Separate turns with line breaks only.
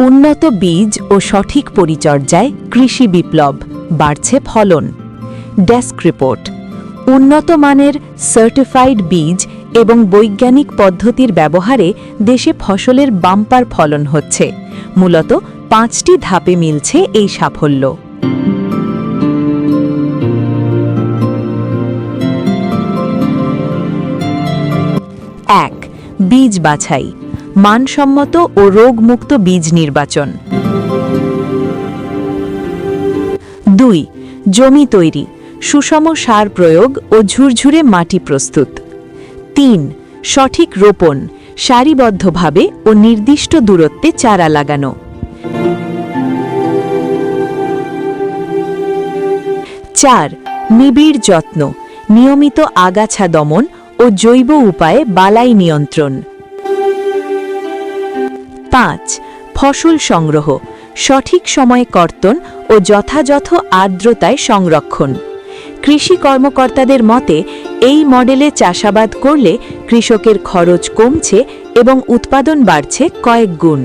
উন্নত বীজ ও সঠিক পরিচর্যায় কৃষি বিপ্লব, বাড়ছে ফলন। Desk report. উন্নত মানের সার্টিফাইড বীজ এবং বৈজ্ঞানিক পদ্ধতির ব্যবহারে দেশে ফসলের বাম্পার ফলন হচ্ছে। মূলত 5টি ধাপে মিলছে এই সাফল্য। 1. বীজ বাছাই, মানসম্মত ও রোগমুক্ত বীজ নির্বাচন। 2. জমি তৈরি, সুষম সার প্রয়োগ ও ঝুরঝুরে মাটি প্রস্তুত। 3. সঠিক রোপণ, সারিবদ্ধভাবে ও নির্দিষ্ট দূরত্বে চারা লাগানো। 4. নিবিড় যত্ন, নিয়মিত আগাছা দমন ও জৈব উপায়ে বালাই নিয়ন্ত্রণ। 5. ফসল সংগ্রহ, সঠিক সময়ে কর্তন ও যথাযথ আর্দ্রতায় সংরক্ষণ। কৃষি কর্মকর্তাদের মতে এই মডেলে চাষাবাদ করলে কৃষকের খরচ কমছে এবং উৎপাদন বাড়ছে কয়েক গুণ।